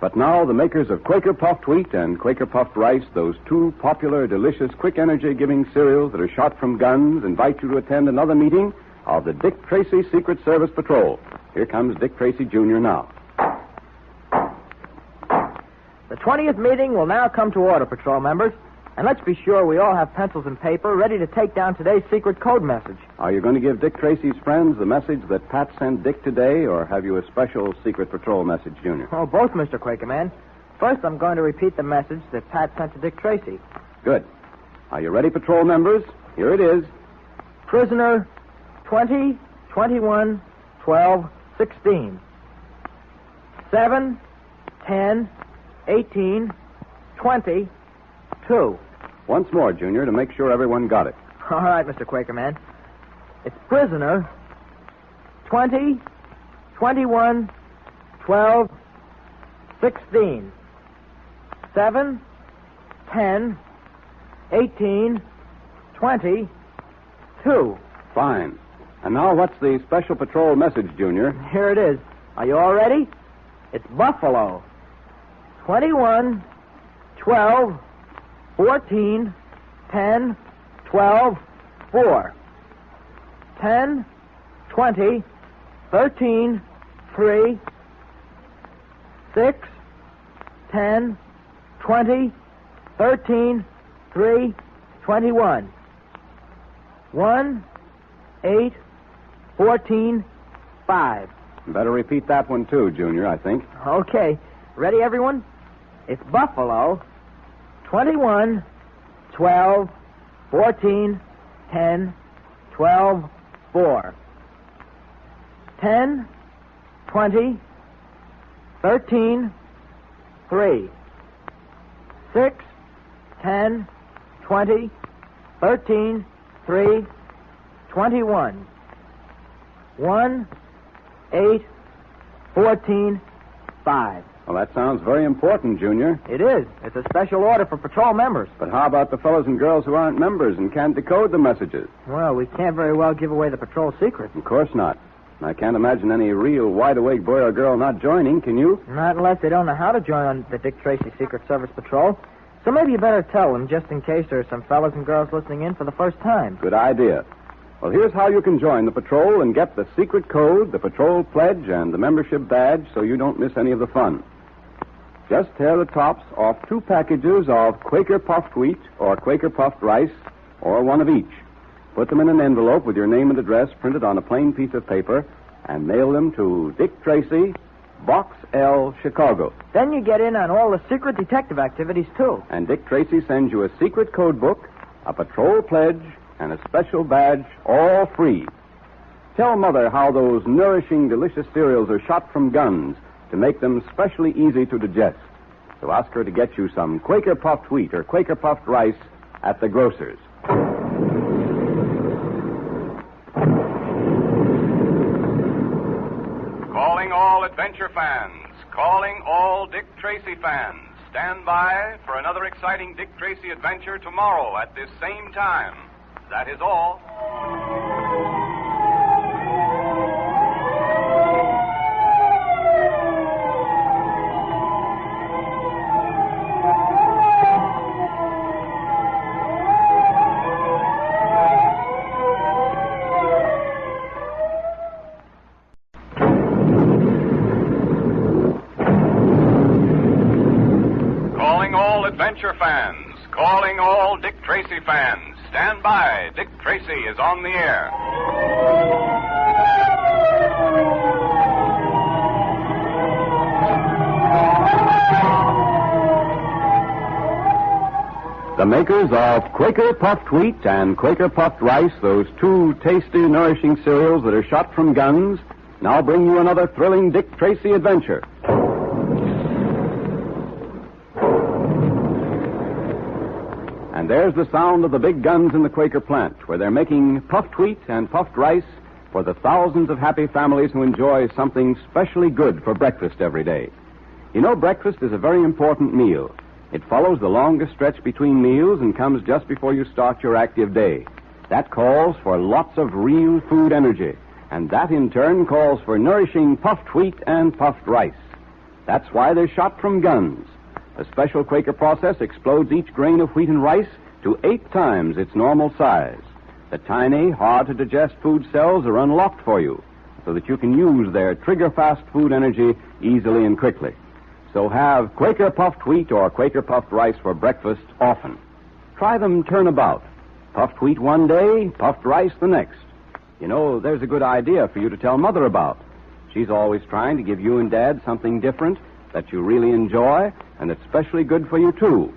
But now the makers of Quaker Puffed Wheat and Quaker Puffed Rice, those two popular, delicious, quick energy-giving cereals that are shot from guns, invite you to attend another meeting of the Dick Tracy Secret Service Patrol. Here comes Dick Tracy, Jr. now. The 20th meeting will now come to order, patrol members. And let's be sure we all have pencils and paper ready to take down today's secret code message. Are you going to give Dick Tracy's friends the message that Pat sent Dick today, or have you a special secret patrol message, Junior? Oh, both, Mr. Quakerman. First, I'm going to repeat the message that Pat sent to Dick Tracy. Good. Are you ready, patrol members? Here it is. Prisoner 20, 21, 12, 16. 7, 10, 18, 20, 2. Once more, Junior, to make sure everyone got it. All right, Mr. Quakerman. It's prisoner 20, 21, 12, 16. 7, 10, 18, 20, 2. Fine. And now what's the special patrol message, Junior? Here it is. Are you all ready? It's Buffalo. 21, 12, 14, 10, 12, 4. 10, 20, 13, 3, 6, 10, 20, 13, 3, 21. 1, 8, 14, 5. Better repeat that one, too, Junior, I think. Okay. Ready, everyone? It's Buffalo. 21, 12, 14, 10, 12, 4. 10, 20, 13, 3. 6, 10, 20, 13, 3, 21. 1, 8, 14, 5. Well, that sounds very important, Junior. It is. It's a special order for patrol members. But how about the fellows and girls who aren't members and can't decode the messages? Well, we can't very well give away the patrol secret. Of course not. I can't imagine any real wide-awake boy or girl not joining, can you? Not unless they don't know how to join on the Dick Tracy Secret Service Patrol. So maybe you better tell them, just in case there are some fellas and girls listening in for the first time. Good idea. Well, here's how you can join the patrol and get the secret code, the patrol pledge, and the membership badge so you don't miss any of the fun. Just tear the tops off 2 packages of Quaker puffed wheat or Quaker puffed rice, or one of each. Put them in an envelope with your name and address printed on a plain piece of paper and mail them to Dick Tracy, Box L, Chicago. Then you get in on all the secret detective activities, too. And Dick Tracy sends you a secret code book, a patrol pledge, and a special badge, all free. Tell Mother how those nourishing, delicious cereals are shot from guns to make them specially easy to digest. So ask her to get you some Quaker puffed wheat or Quaker puffed rice at the grocer's. Calling all adventure fans. Calling all Dick Tracy fans. Stand by for another exciting Dick Tracy adventure tomorrow at this same time. That is all. Calling all adventure fans. Calling all Dick Tracy fans. Stand by. Dick Tracy is on the air. The makers of Quaker puffed wheat and Quaker puffed rice, those 2 tasty, nourishing cereals that are shot from guns, now bring you another thrilling Dick Tracy adventure. And there's the sound of the big guns in the Quaker plant, where they're making puffed wheat and puffed rice for the thousands of happy families who enjoy something specially good for breakfast every day. You know, breakfast is a very important meal. It follows the longest stretch between meals and comes just before you start your active day. That calls for lots of real food energy, and that in turn calls for nourishing puffed wheat and puffed rice. That's why they're shot from guns. A special Quaker process explodes each grain of wheat and rice to 8 times its normal size. The tiny, hard-to-digest food cells are unlocked for you so that you can use their trigger-fast food energy easily and quickly. So have Quaker puffed wheat or Quaker puffed rice for breakfast often. Try them turnabout. Puffed wheat one day, puffed rice the next. You know, there's a good idea for you to tell Mother about. She's always trying to give you and Dad something different that you really enjoy and that's specially good for you, too.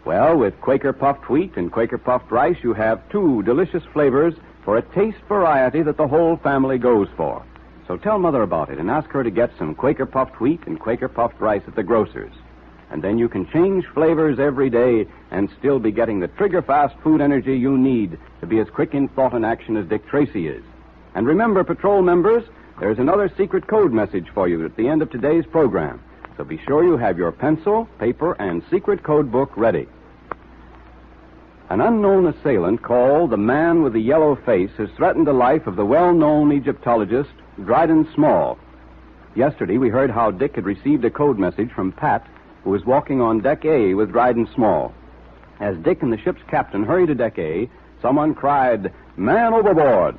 Well, with Quaker puffed wheat and Quaker puffed rice, you have 2 delicious flavors for a taste variety that the whole family goes for. So tell Mother about it and ask her to get some Quaker puffed wheat and Quaker puffed rice at the grocer's. And then you can change flavors every day and still be getting the trigger-fast food energy you need to be as quick in thought and action as Dick Tracy is. And remember, patrol members, there's another secret code message for you at the end of today's program. So be sure you have your pencil, paper, and secret code book ready. An unknown assailant called the Man with the Yellow Face has threatened the life of the well-known Egyptologist Dryden Small. Yesterday, we heard how Dick had received a code message from Pat, who was walking on Deck A with Dryden Small. As Dick and the ship's captain hurried to Deck A, someone cried, "Man overboard!"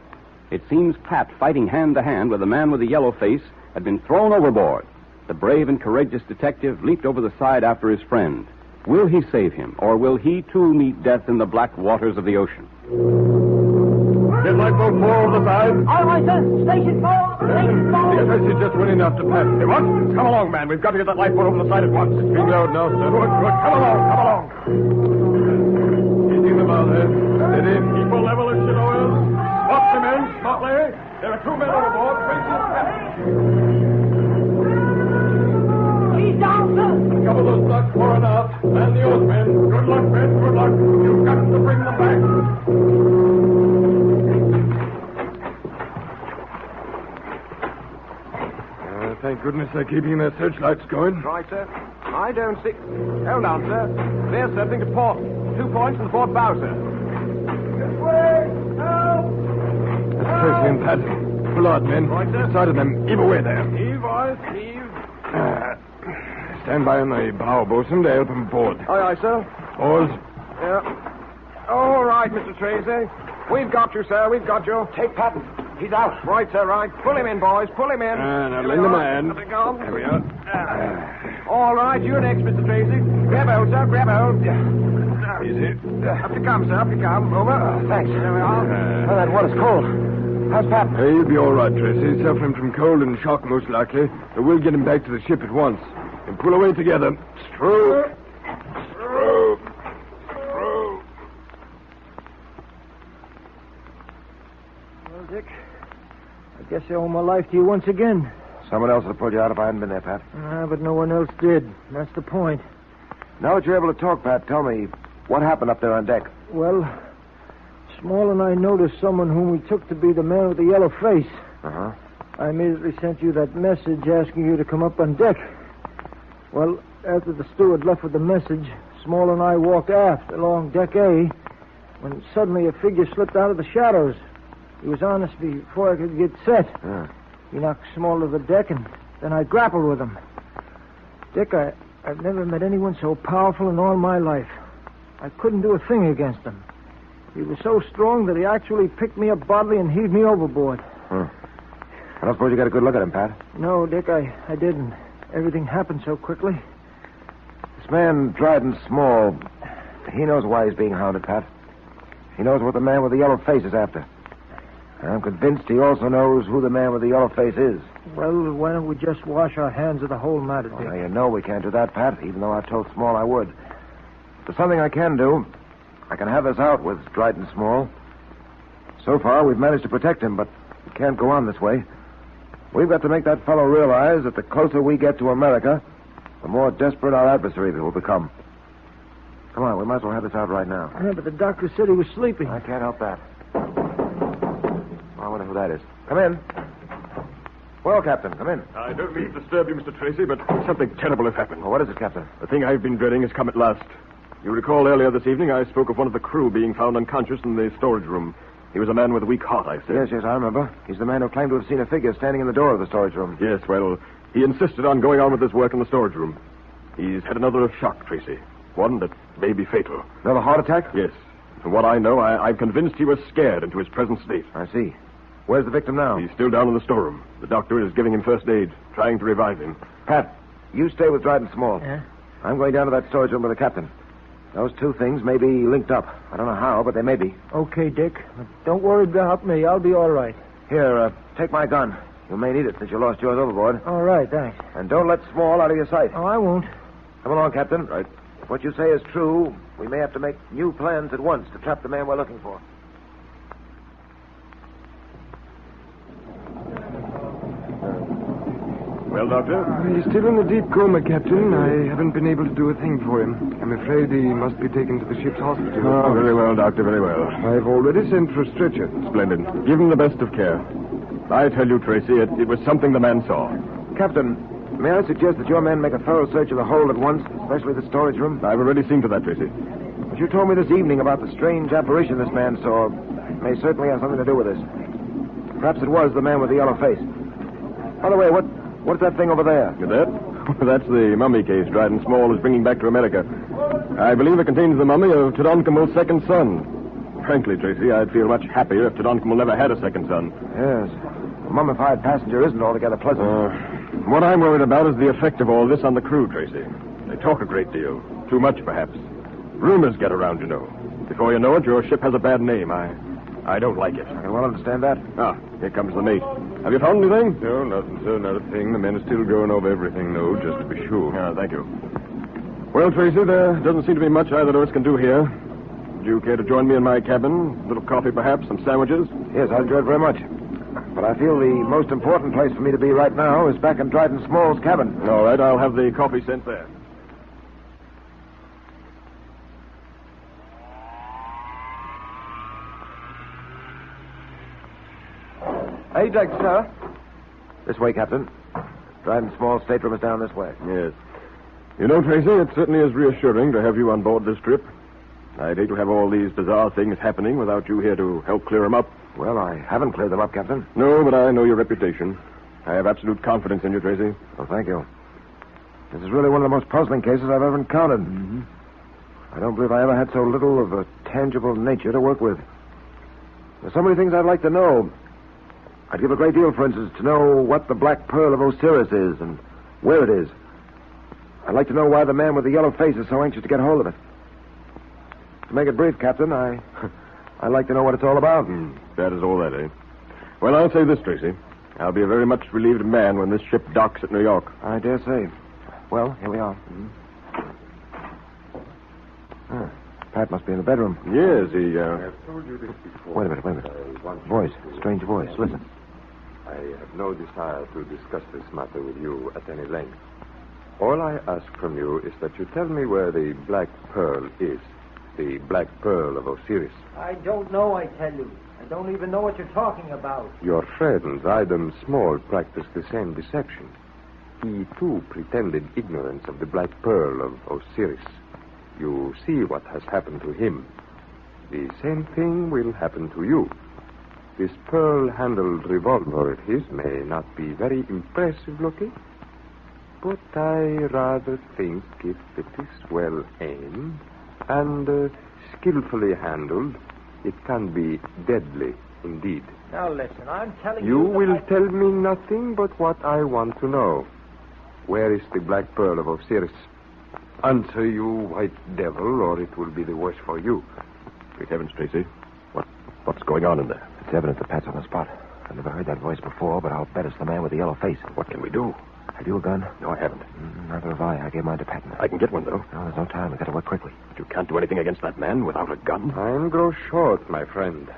It seems Pat, fighting hand-to-hand with the Man with the Yellow Face, had been thrown overboard. The brave and courageous detective leaped over the side after his friend. Will he save him, or will he, too, meet death in the black waters of the ocean? Get lifeboat 4 over the side. All right, sir. Station 4. Station 4. The Tracy just went enough to Pat. Hey, what? Come along, man. We've got to get that lifeboat over the side at once. It's being lowered now, sir. Good, good. Come along, come along. Easy in the bow there. Steady. Keep a level as she lowers. Spot the men, smartly. There are 2 men overboard. Tracy and Pat. He's down, sir. Cover those blocks far and out. Man the oarsmen. Good luck, men. Good luck. You've got to bring them back. Thank goodness they're keeping their searchlights going. Right, sir. I don't see... Hold on, sir. They're circling to port. 2 points to the port bow, sir. This way! Help! That's Tracy and Pat. Pull out, men. Right, sir. Side of them. Heave away there. Heave, boys, heave. Stand by on the bow, bosun, to help them aboard. Aye, aye, sir. Smalls? Yeah. All right, Mr. Tracy. We've got you, sir. We've got you. Take Patton. He's out. Right, sir, right. Pull him in, boys. Pull him in. Now, lend a hand. There we are. All right, you're next, Mr. Tracy. Grab hold, sir. Grab hold. Easy. Up you come, sir. Up you come. Over. Thanks. There we are. That water's cold. How's Patton? He'll be all right, Tracy. Suffering from cold and shock, most likely. But we'll get him back to the ship at once. And pull away together. Through. Well, Dick, I guess I owe my life to you once again. Someone else would have pulled you out if I hadn't been there, Pat. But no one else did. That's the point. Now that you're able to talk, Pat, tell me, what happened up there on deck? Well, Small and I noticed someone whom we took to be the man with the yellow face. Uh-huh. I immediately sent you that message asking you to come up on deck. Well, after the steward left with the message, Small and I walked aft along deck A, when suddenly a figure slipped out of the shadows. He was on us before I could get set. Yeah. He knocked Small to the deck, and then I grappled with him. Dick, I've never met anyone so powerful in all my life. I couldn't do a thing against him. He was so strong that he actually picked me up bodily and heaved me overboard. I don't suppose you got a good look at him, Pat. No, Dick, I didn't. Everything happened so quickly. This man, Dryden Small, he knows why he's being hounded, Pat. He knows what the man with the yellow face is after. I'm convinced he also knows who the man with the yellow face is. Well, why don't we just wash our hands of the whole matter, Dick? Now, you know we can't do that, Pat, even though I told Small I would. There's something I can do. I can have us out with Dryden Small. So far, we've managed to protect him, but we can't go on this way. We've got to make that fellow realize that the closer we get to America, the more desperate our adversary will become. Come on, we might as well have this out right now. Yeah, but the doctor said he was sleeping. I can't help that. I wonder who that is. Come in. Well, Captain, come in. I don't mean to disturb you, Mr. Tracy, but something terrible has happened. Well, what is it, Captain? The thing I've been dreading has come at last. You recall earlier this evening I spoke of one of the crew being found unconscious in the storage room. He was a man with a weak heart, I said. Yes, I remember. He's the man who claimed to have seen a figure standing in the door of the storage room. Yes, well, he insisted on going on with his work in the storage room. He's had another shock, Tracy. One that may be fatal. Another heart attack? Yes. From what I know, I'm convinced he was scared into his present state. I see. Where's the victim now? He's still down in the storeroom. The doctor is giving him first aid, trying to revive him. Pat, you stay with Dryden Small. Yeah? I'm going down to that storage room with the captain. Those two things may be linked up. I don't know how, but they may be. Okay, Dick. But don't worry about me. I'll be all right. Here, take my gun. You may need it since you lost yours overboard. All right, thanks. And don't let Small out of your sight. Oh, I won't. Come along, Captain. Right. If what you say is true, we may have to make new plans at once to trap the man we're looking for. Well, Doctor? He's still in a deep coma, Captain. I haven't been able to do a thing for him. I'm afraid he must be taken to the ship's hospital. Oh, very well, Doctor, very well. I've already sent for a stretcher. Splendid. Give him the best of care. I tell you, Tracy, it was something the man saw. Captain, may I suggest that your men make a thorough search of the hold at once, especially the storage room? I've already seen to that, Tracy. What you told me this evening about the strange apparition this man saw may certainly have something to do with this. Perhaps it was the man with the yellow face. By the way, what's that thing over there? That? That's the mummy case Dryden Small is bringing back to America. I believe it contains the mummy of Tadonkamel's second son. Frankly, Tracy, I'd feel much happier if Tadonkamel never had a second son. Yes. A mummified passenger isn't altogether pleasant. What I'm worried about is the effect of all this on the crew, Tracy. They talk a great deal. Too much, perhaps. Rumors get around, you know. Before you know it, your ship has a bad name. I don't like it. I can well understand that. Ah, here comes the mate. Have you found anything? No, nothing, sir, not a thing. The men are still going over everything, though, just to be sure. Thank you. Well, Tracy, there doesn't seem to be much either of us can do here. Would you care to join me in my cabin? A little coffee, perhaps? Some sandwiches? Yes, I'd enjoy it very much. But I feel the most important place for me to be right now is back in Dryden Small's cabin. All right, I'll have the coffee sent there. Hey, Dick, sir. This way, Captain. Dryden Small's stateroom is down this way. Yes. You know, Tracy, it certainly is reassuring to have you on board this trip. I'd hate to have all these bizarre things happening without you here to help clear them up. Well, I haven't cleared them up, Captain. No, but I know your reputation. I have absolute confidence in you, Tracy. Well, thank you. This is really one of the most puzzling cases I've ever encountered. Mm-hmm. I don't believe I ever had so little of a tangible nature to work with. There's so many things I'd like to know. I'd give a great deal, for instance, to know what the Black Pearl of Osiris is and where it is. I'd like to know why the man with the yellow face is so anxious to get hold of it. To make it brief, Captain, I'd like to know what it's all about. That is all that, eh? Well, I'll say this, Tracy. I'll be a very much relieved man when this ship docks at New York. I dare say. Well, here we are. Pat must be in the bedroom. Yes, he, I have told you this before. Wait a minute. Voice. Strange voice. Listen. I have no desire to discuss this matter with you at any length. All I ask from you is that you tell me where the Black Pearl is. The Black Pearl of Osiris. I don't know, I tell you. I don't even know what you're talking about. Your friend, Adam Small, practiced the same deception. He, too, pretended ignorance of the Black Pearl of Osiris. You see what has happened to him. The same thing will happen to you. This pearl-handled revolver of his may not be very impressive looking, but I rather think if it is well aimed and skillfully handled, it can be deadly indeed. Now listen, I'm telling You you... will tell me nothing but what I want to know. Where is the Black Pearl of Osiris? Answer, you white devil, or it will be the worse for you. Great heavens, Tracy. What's going on in there? It's evident that Pat's on the spot. I've never heard that voice before, but I'll bet it's the man with the yellow face. What can we do? Have you a gun? No, I haven't. Neither have I. I gave mine to Pat. I can get one, though. No, there's no time. We've got to work quickly. But you can't do anything against that man without a gun. Time grows short, my friend.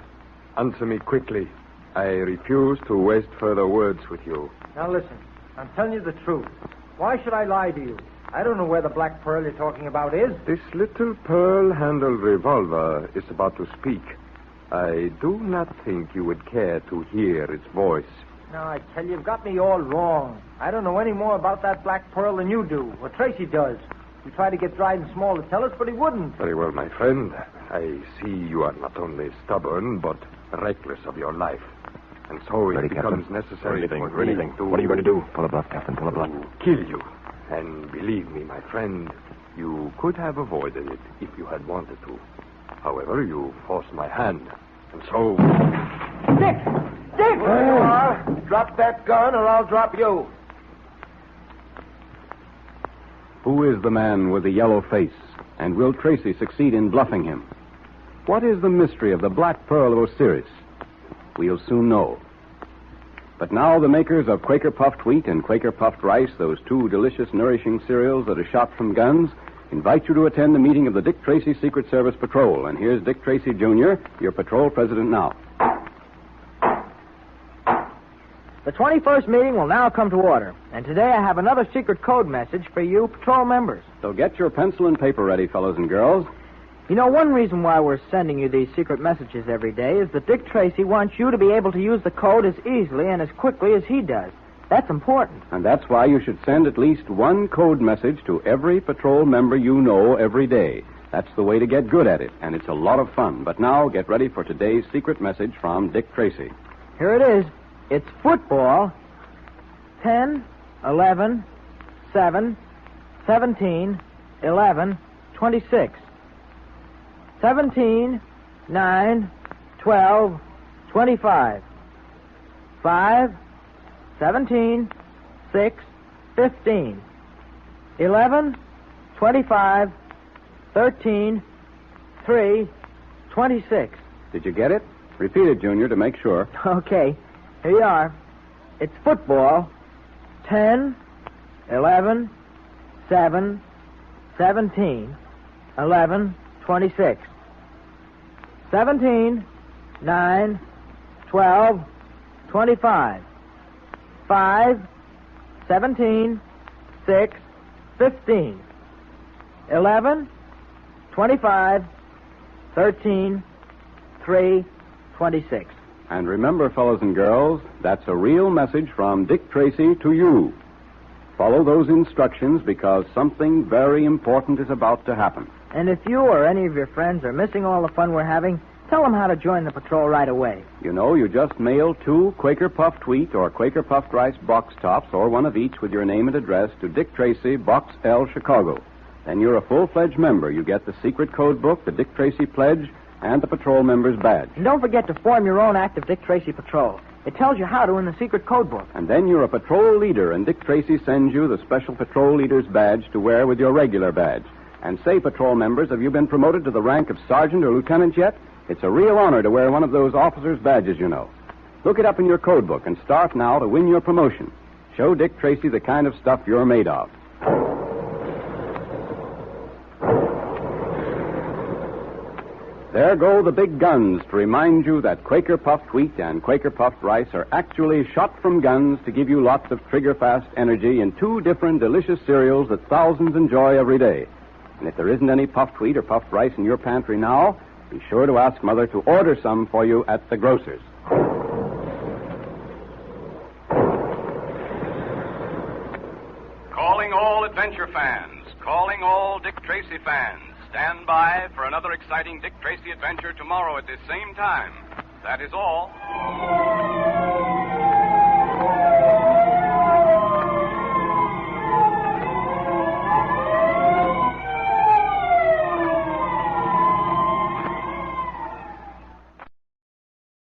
Answer me quickly. I refuse to waste further words with you. Now listen, I'm telling you the truth. Why should I lie to you? I don't know where the Black Pearl you're talking about is. This little pearl-handled revolver is about to speak. I do not think you would care to hear its voice. Now, I tell you, you've got me all wrong. I don't know any more about that Black Pearl than you do, or Tracy does. We tried to get Dryden Small to tell us, but he wouldn't. Very well, my friend. I see you are not only stubborn, but reckless of your life. And so it becomes necessary for anything. What are you going to do? Pull a bluff, Captain. Pull a bluff. Kill you. And believe me, my friend, you could have avoided it if you had wanted to. However, you forced my hand. And so... Dick! Dick! There you are. Drop that gun or I'll drop you. Who is the man with the yellow face? And will Tracy succeed in bluffing him? What is the mystery of the Black Pearl of Osiris? We'll soon know. But now the makers of Quaker Puffed Wheat and Quaker Puffed Rice, those two delicious, nourishing cereals that are shot from guns, invite you to attend the meeting of the Dick Tracy Secret Service Patrol. And here's Dick Tracy, Jr., your patrol president now. The 21st meeting will now come to order. And today I have another secret code message for you patrol members. So get your pencil and paper ready, fellows and girls. You know, one reason why we're sending you these secret messages every day is that Dick Tracy wants you to be able to use the code as easily and as quickly as he does. That's important. And that's why you should send at least one code message to every patrol member you know every day. That's the way to get good at it, and it's a lot of fun. But now, get ready for today's secret message from Dick Tracy. Here it is. It's football. 10, 11, 7, 17, 11, 26. 17, 9, 12, 25. 5, 17, 6, 15. 11, 25, 13, 3, 26. Did you get it? Repeat it, Junior, to make sure. Okay. Here you are. It's football. 10, 11, 7, 17, 11, 26. 17, 9, 12, 25. 5, 17, 6, 15. 11, 25, 13, 3, 26. And remember, fellows and girls, that's a real message from Dick Tracy to you. Follow those instructions because something very important is about to happen. And if you or any of your friends are missing all the fun we're having, tell them how to join the patrol right away. You know, you just mail 2 Quaker Puffed Wheat or Quaker Puffed Rice box tops, or one of each with your name and address, to Dick Tracy, Box L, Chicago. Then you're a full-fledged member. You get the secret code book, the Dick Tracy pledge, and the patrol member's badge. And don't forget to form your own active Dick Tracy patrol. It tells you how to in the secret code book. And then you're a patrol leader, and Dick Tracy sends you the special patrol leader's badge to wear with your regular badge. And say, patrol members, have you been promoted to the rank of sergeant or lieutenant yet? It's a real honor to wear one of those officer's badges, you know. Look it up in your code book and start now to win your promotion. Show Dick Tracy the kind of stuff you're made of. There go the big guns to remind you that Quaker puffed wheat and Quaker puffed rice are actually shot from guns to give you lots of trigger-fast energy in two different delicious cereals that thousands enjoy every day. And if there isn't any puffed wheat or puffed rice in your pantry now, be sure to ask Mother to order some for you at the grocer's. Calling all adventure fans, calling all Dick Tracy fans. Stand by for another exciting Dick Tracy adventure tomorrow at this same time. That is all.